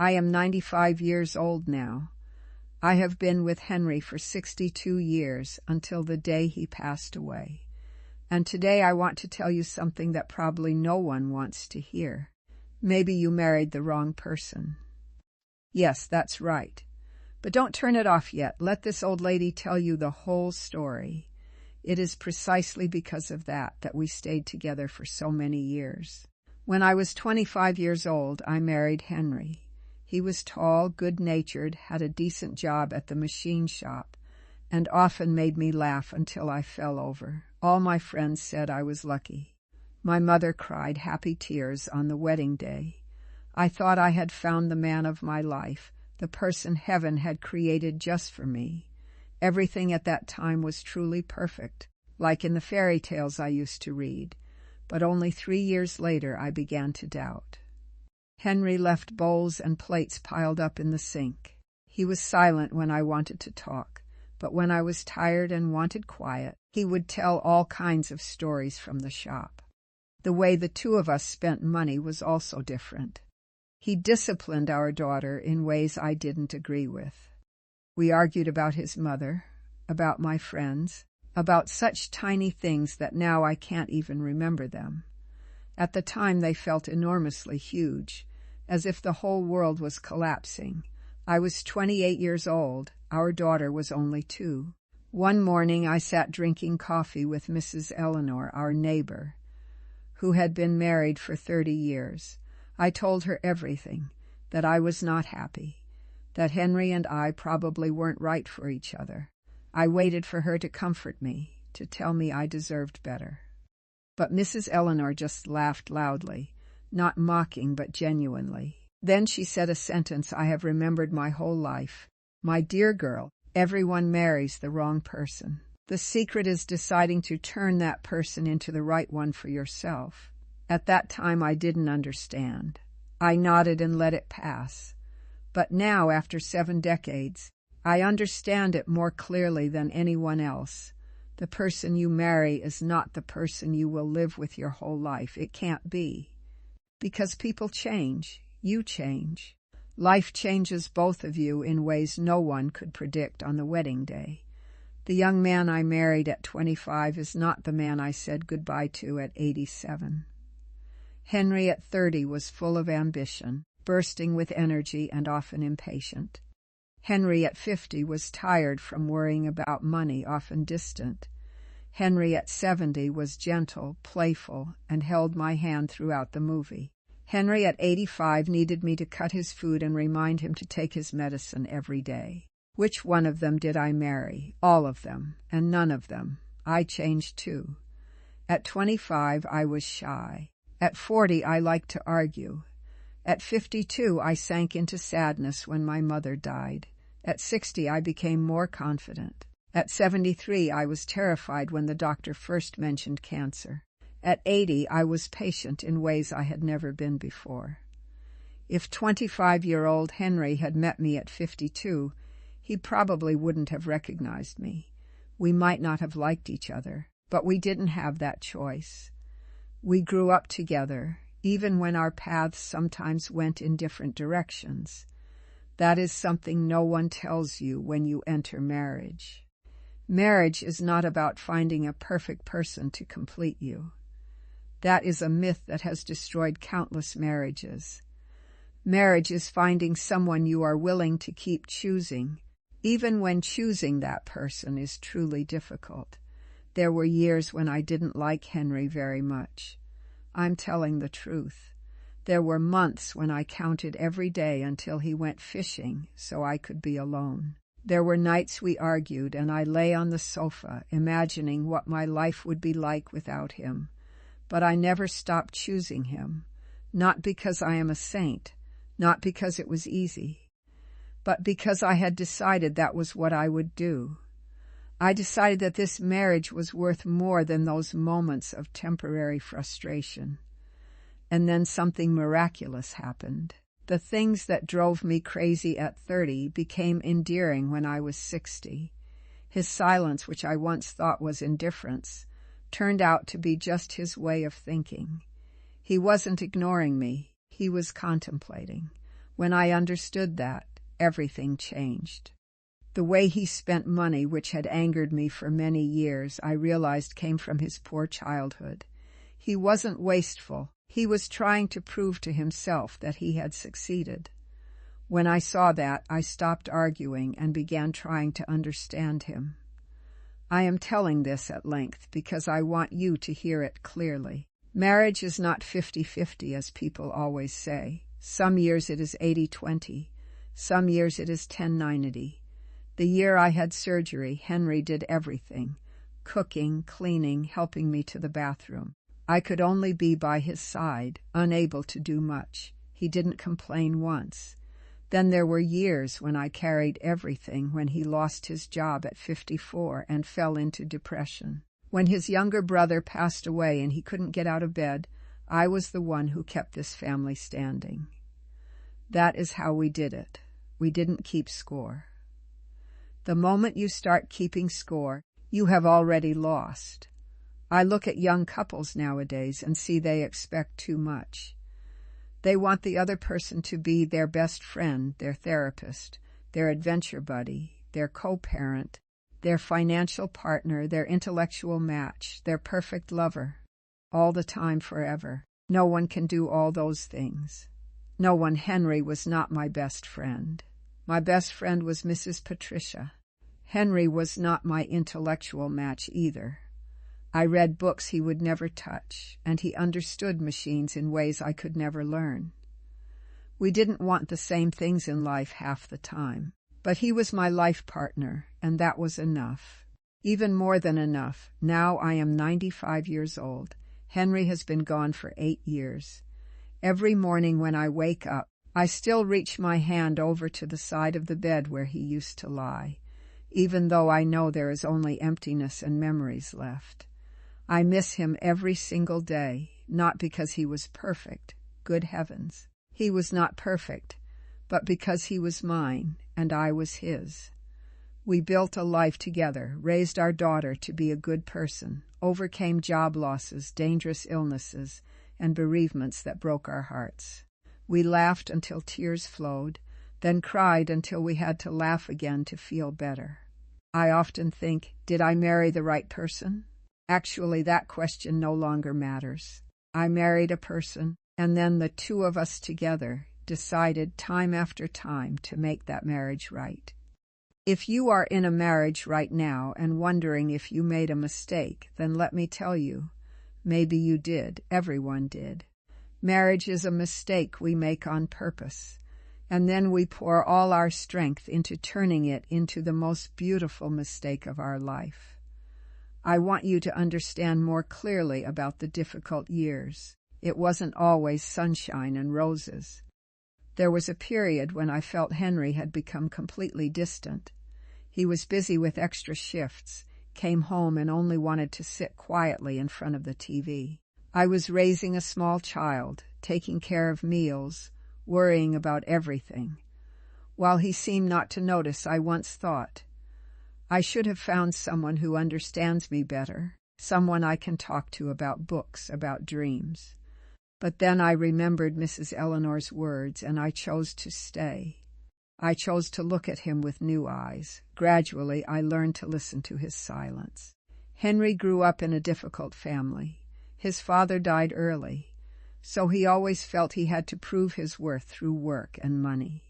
I am 95 years old now. I have been with Henry for 62 years until the day he passed away. And today I want to tell you something that probably no one wants to hear. Maybe you married the wrong person. Yes, that's right. But don't turn it off yet. Let this old lady tell you the whole story. It is precisely because of that we stayed together for so many years. When I was 25 years old, I married Henry. He was tall, good-natured, had a decent job at the machine shop, and often made me laugh until I fell over. All my friends said I was lucky. My mother cried happy tears on the wedding day. I thought I had found the man of my life, the person heaven had created just for me. Everything at that time was truly perfect, like in the fairy tales I used to read. But only 3 years later I began to doubt. Henry left bowls and plates piled up in the sink. He was silent when I wanted to talk, but when I was tired and wanted quiet, he would tell all kinds of stories from the shop. The way the two of us spent money was also different. He disciplined our daughter in ways I didn't agree with. We argued about his mother, about my friends, about such tiny things that now I can't even remember them. At the time they felt enormously huge, as if the whole world was collapsing. I was 28 years old. Our daughter was only 2. One morning I sat drinking coffee with Mrs. Eleanor, our neighbor, who had been married for 30 years. I told her everything, that I was not happy, that Henry and I probably weren't right for each other. I waited for her to comfort me, to tell me I deserved better. But Mrs. Eleanor just laughed loudly, not mocking but genuinely. Then she said a sentence I have remembered my whole life. My dear girl, everyone marries the wrong person. The secret is deciding to turn that person into the right one for yourself. At that time I didn't understand. I nodded and let it pass. But now, after 7 decades, I understand it more clearly than anyone else. The person you marry is not the person you will live with your whole life. It can't be. Because people change. You change. Life changes both of you in ways no one could predict on the wedding day. The young man I married at 25 is not the man I said goodbye to at 87. Henry at 30 was full of ambition, bursting with energy and often impatient. Henry at 50 was tired from worrying about money, often distant. Henry at 70 was gentle, playful, and held my hand throughout the movie. Henry at 85 needed me to cut his food and remind him to take his medicine every day. Which one of them did I marry? All of them, and none of them. I changed too. At 25 I was shy. At 40 I liked to argue. At 52 I sank into sadness when my mother died. At 60 I became more confident. At 73 I was terrified when the doctor first mentioned cancer. At 80 I was patient in ways I had never been before. If 25-year-old Henry had met me at 52, he probably wouldn't have recognized me. We might not have liked each other, but we didn't have that choice. We grew up together, even when our paths sometimes went in different directions. That is something no one tells you when you enter marriage. Marriage is not about finding a perfect person to complete you. That is a myth that has destroyed countless marriages. Marriage is finding someone you are willing to keep choosing, even when choosing that person is truly difficult. There were years when I didn't like Henry very much. I'm telling the truth. There were months when I counted every day until he went fishing so I could be alone. There were nights we argued and I lay on the sofa imagining what my life would be like without him. But I never stopped choosing him, not because I am a saint, not because it was easy, but because I had decided that was what I would do. I decided that this marriage was worth more than those moments of temporary frustration. And then something miraculous happened. The things that drove me crazy at 30 became endearing when I was 60. His silence, which I once thought was indifference, turned out to be just his way of thinking. He wasn't ignoring me. He was contemplating. When I understood that, everything changed. The way he spent money, which had angered me for many years, I realized came from his poor childhood. He wasn't wasteful. He was trying to prove to himself that he had succeeded. When I saw that, I stopped arguing and began trying to understand him. I am telling this at length because I want you to hear it clearly. Marriage is not 50-50, as people always say. Some years it is 80-20. Some years it is 10-90. The year I had surgery, Henry did everything: cooking, cleaning, helping me to the bathroom. I could only be by his side, unable to do much. He didn't complain once. Then there were years when I carried everything, when he lost his job at 54 and fell into depression. When his younger brother passed away and he couldn't get out of bed, I was the one who kept this family standing. That is how we did it. We didn't keep score. The moment you start keeping score, you have already lost. I look at young couples nowadays and see they expect too much. They want the other person to be their best friend, their therapist, their adventure buddy, their co-parent, their financial partner, their intellectual match, their perfect lover, all the time, forever. No one can do all those things. No one. Henry was not my best friend. My best friend was Mrs. Patricia. Henry was not my intellectual match either. I read books he would never touch, and he understood machines in ways I could never learn. We didn't want the same things in life half the time, but he was my life partner, and that was enough. Even more than enough. Now I am 95 years old. Henry has been gone for 8 years. Every morning when I wake up, I still reach my hand over to the side of the bed where he used to lie, even though I know there is only emptiness and memories left. I miss him every single day, not because he was perfect. Good heavens, he was not perfect, but because he was mine and I was his. We built a life together, raised our daughter to be a good person, overcame job losses, dangerous illnesses, and bereavements that broke our hearts. We laughed until tears flowed, then cried until we had to laugh again to feel better. I often think, did I marry the right person? Actually, that question no longer matters. I married a person, and then the two of us together decided time after time to make that marriage right. If you are in a marriage right now and wondering if you made a mistake, then let me tell you, maybe you did. Everyone did. Marriage is a mistake we make on purpose, and then we pour all our strength into turning it into the most beautiful mistake of our life. I want you to understand more clearly about the difficult years. It wasn't always sunshine and roses. There was a period when I felt Henry had become completely distant. He was busy with extra shifts, came home and only wanted to sit quietly in front of the TV. I was raising a small child, taking care of meals, worrying about everything. While he seemed not to notice, I once thought, I should have found someone who understands me better, someone I can talk to about books, about dreams. But then I remembered Mrs. Eleanor's words, and I chose to stay. I chose to look at him with new eyes. Gradually, I learned to listen to his silence. Henry grew up in a difficult family. His father died early, so he always felt he had to prove his worth through work and money.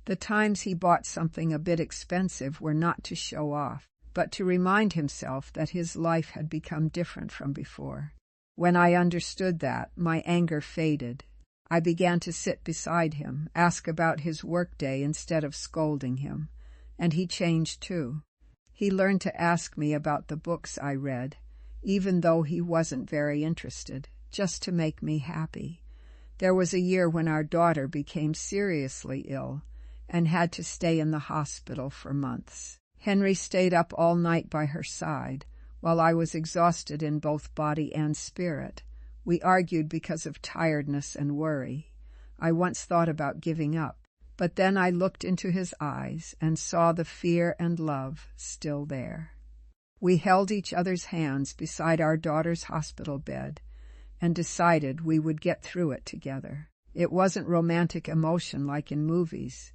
The times he bought something a bit expensive were not to show off, but to remind himself that his life had become different from before. When I understood that, my anger faded. I began to sit beside him, ask about his workday instead of scolding him, and he changed too. He learned to ask me about the books I read, even though he wasn't very interested, just to make me happy. There was a year when our daughter became seriously ill and had to stay in the hospital for months. Henry stayed up all night by her side, while I was exhausted in both body and spirit. We argued because of tiredness and worry. I once thought about giving up, but then I looked into his eyes and saw the fear and love still there. We held each other's hands beside our daughter's hospital bed and decided we would get through it together. It wasn't romantic emotion like in movies,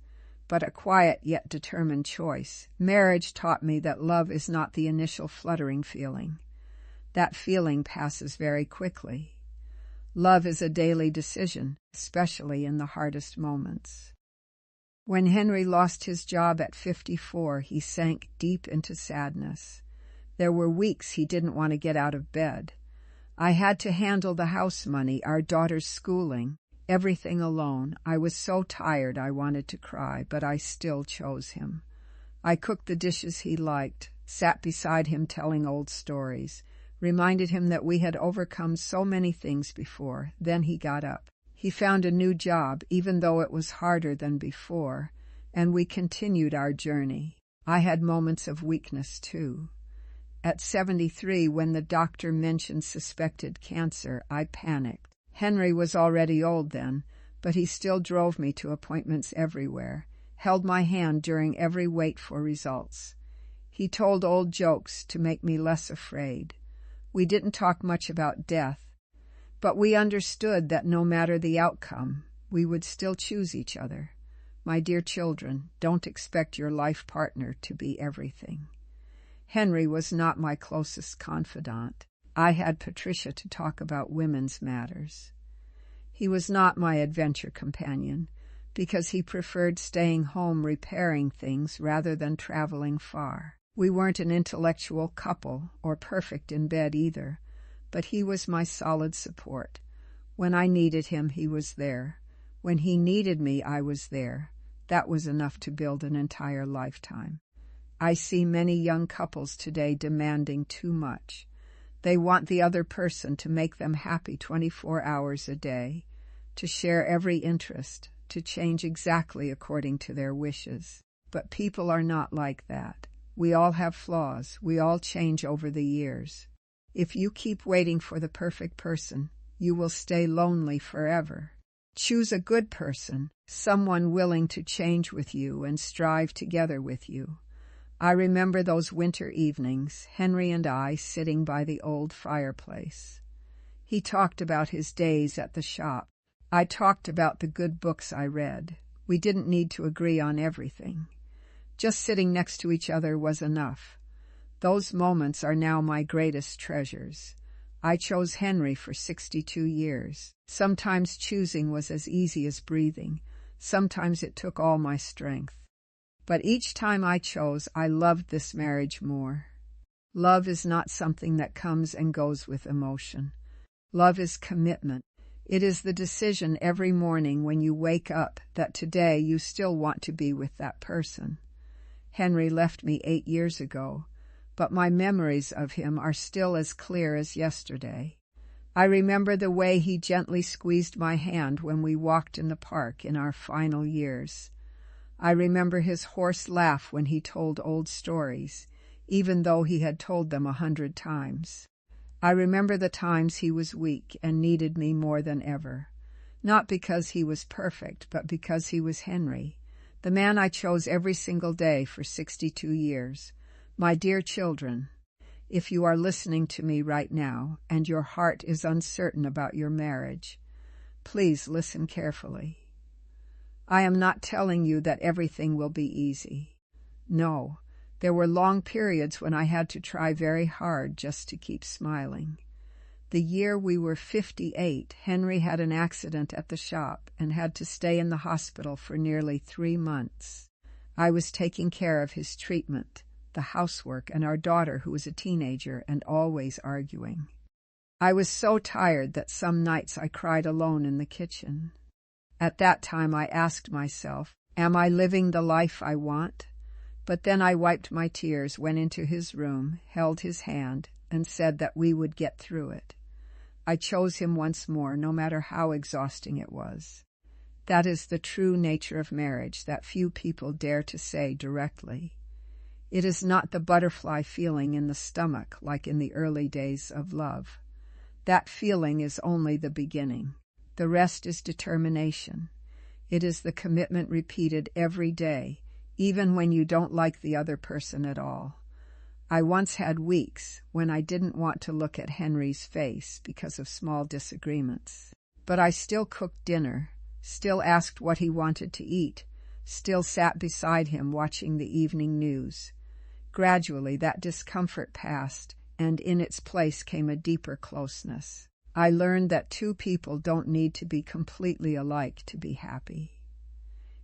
but a quiet yet determined choice. Marriage taught me that love is not the initial fluttering feeling. That feeling passes very quickly. Love is a daily decision, especially in the hardest moments. When Henry lost his job at 54, he sank deep into sadness. There were weeks he didn't want to get out of bed. I had to handle the house money, our daughter's schooling, everything alone. I was so tired I wanted to cry, but I still chose him. I cooked the dishes he liked, sat beside him telling old stories, reminded him that we had overcome so many things before. Then he got up. He found a new job, even though it was harder than before, and we continued our journey. I had moments of weakness, too. At 73, when the doctor mentioned suspected cancer, I panicked. Henry was already old then, but he still drove me to appointments everywhere, held my hand during every wait for results. He told old jokes to make me less afraid. We didn't talk much about death, but we understood that no matter the outcome, we would still choose each other. My dear children, don't expect your life partner to be everything. Henry was not my closest confidant. I had Patricia to talk about women's matters. He was not my adventure companion, because he preferred staying home repairing things rather than traveling far. We weren't an intellectual couple, or perfect in bed either, but he was my solid support. When I needed him, he was there. When he needed me, I was there. That was enough to build an entire lifetime. I see many young couples today demanding too much. They want the other person to make them happy 24 hours a day, to share every interest, to change exactly according to their wishes. But people are not like that. We all have flaws. We all change over the years. If you keep waiting for the perfect person, you will stay lonely forever. Choose a good person, someone willing to change with you and strive together with you. I remember those winter evenings, Henry and I sitting by the old fireplace. He talked about his days at the shop. I talked about the good books I read. We didn't need to agree on everything. Just sitting next to each other was enough. Those moments are now my greatest treasures. I chose Henry for 62 years. Sometimes choosing was as easy as breathing. Sometimes it took all my strength. But each time I chose, I loved this marriage more. Love is not something that comes and goes with emotion. Love is commitment. It is the decision every morning when you wake up that today you still want to be with that person. Henry left me 8 years ago, but my memories of him are still as clear as yesterday. I remember the way he gently squeezed my hand when we walked in the park in our final years. I remember his hoarse laugh when he told old stories, even though he had told them 100 times. I remember the times he was weak and needed me more than ever, not because he was perfect, but because he was Henry, the man I chose every single day for 62 years. My dear children, if you are listening to me right now and your heart is uncertain about your marriage, please listen carefully. I am not telling you that everything will be easy. No, there were long periods when I had to try very hard just to keep smiling. The year we were 58, Henry had an accident at the shop and had to stay in the hospital for nearly 3 months. I was taking care of his treatment, the housework, and our daughter, who was a teenager and always arguing. I was so tired that some nights I cried alone in the kitchen. At that time I asked myself, am I living the life I want? But then I wiped my tears, went into his room, held his hand, and said that we would get through it. I chose him once more, no matter how exhausting it was. That is the true nature of marriage that few people dare to say directly. It is not the butterfly feeling in the stomach like in the early days of love. That feeling is only the beginning. The rest is determination. It is the commitment repeated every day, even when you don't like the other person at all. I once had weeks when I didn't want to look at Henry's face because of small disagreements. But I still cooked dinner, still asked what he wanted to eat, still sat beside him watching the evening news. Gradually, that discomfort passed, and in its place came a deeper closeness. I learned that two people don't need to be completely alike to be happy.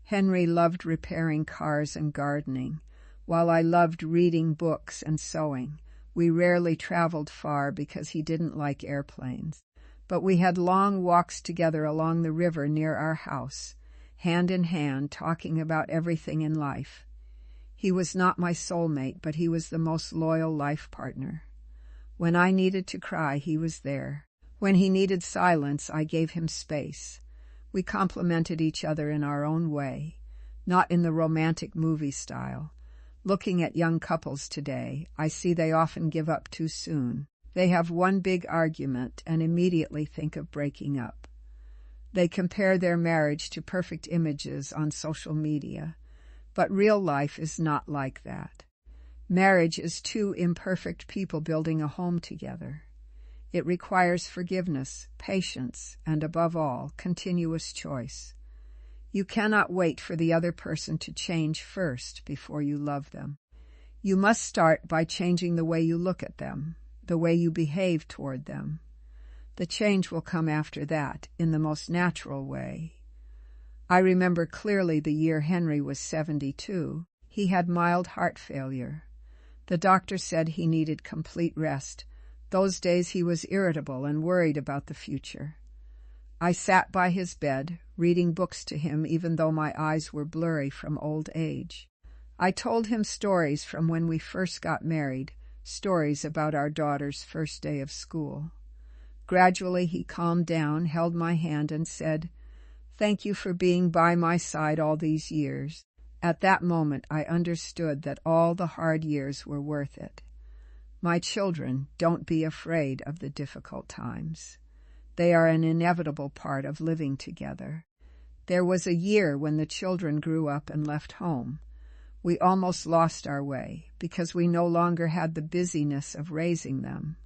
Henry loved repairing cars and gardening, while I loved reading books and sewing. We rarely traveled far because he didn't like airplanes, but we had long walks together along the river near our house, hand in hand, talking about everything in life. He was not my soulmate, but he was the most loyal life partner. When I needed to cry, he was there. When he needed silence, I gave him space. We complemented each other in our own way, not in the romantic movie style. Looking at young couples today, I see they often give up too soon. They have one big argument and immediately think of breaking up. They compare their marriage to perfect images on social media, but real life is not like that. Marriage is two imperfect people building a home together. It requires forgiveness, patience, and above all, continuous choice. You cannot wait for the other person to change first before you love them. You must start by changing the way you look at them, the way you behave toward them. The change will come after that, in the most natural way. I remember clearly the year Henry was 72. He had mild heart failure. The doctor said he needed complete rest. Those days he was irritable and worried about the future. I sat by his bed, reading books to him even though my eyes were blurry from old age. I told him stories from when we first got married, stories about our daughter's first day of school. Gradually he calmed down, held my hand, and said, "Thank you for being by my side all these years." At that moment I understood that all the hard years were worth it. My children, don't be afraid of the difficult times. They are an inevitable part of living together. There was a year when the children grew up and left home. We almost lost our way because we no longer had the busyness of raising them.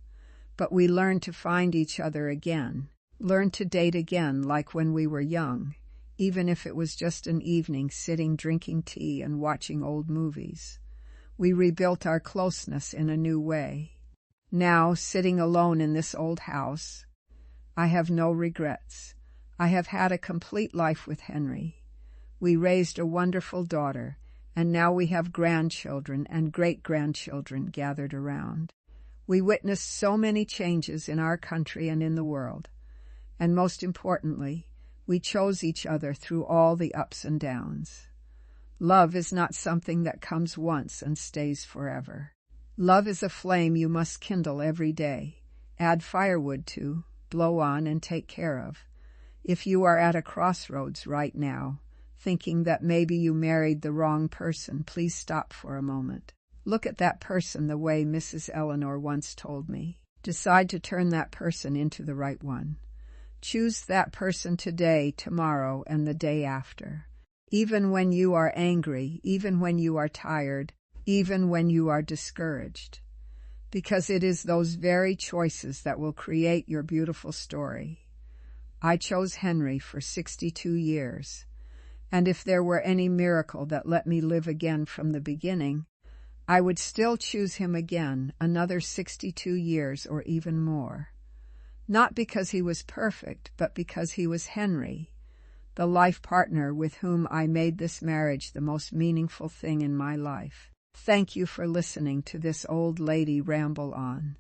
But we learned to find each other again, learned to date again like when we were young, even if it was just an evening sitting drinking tea and watching old movies. We rebuilt our closeness in a new way. Now, sitting alone in this old house, I have no regrets. I have had a complete life with Henry. We raised a wonderful daughter, and now we have grandchildren and great-grandchildren gathered around. We witnessed so many changes in our country and in the world, and most importantly, we chose each other through all the ups and downs. Love is not something that comes once and stays forever. Love is a flame you must kindle every day, add firewood to, blow on, and take care of. If you are at a crossroads right now, thinking that maybe you married the wrong person, please stop for a moment. Look at that person the way Mrs. Eleanor once told me. Decide to turn that person into the right one. Choose that person today, tomorrow, and the day after. Even when you are angry, even when you are tired, even when you are discouraged. Because it is those very choices that will create your beautiful story. I chose Henry for 62 years, and if there were any miracle that let me live again from the beginning, I would still choose him again, another 62 years or even more. Not because he was perfect, but because he was Henry, the life partner with whom I made this marriage the most meaningful thing in my life. Thank you for listening to this old lady ramble on.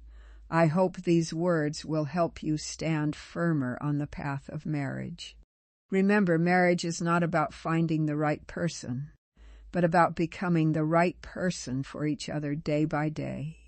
I hope these words will help you stand firmer on the path of marriage. Remember, marriage is not about finding the right person, but about becoming the right person for each other day by day.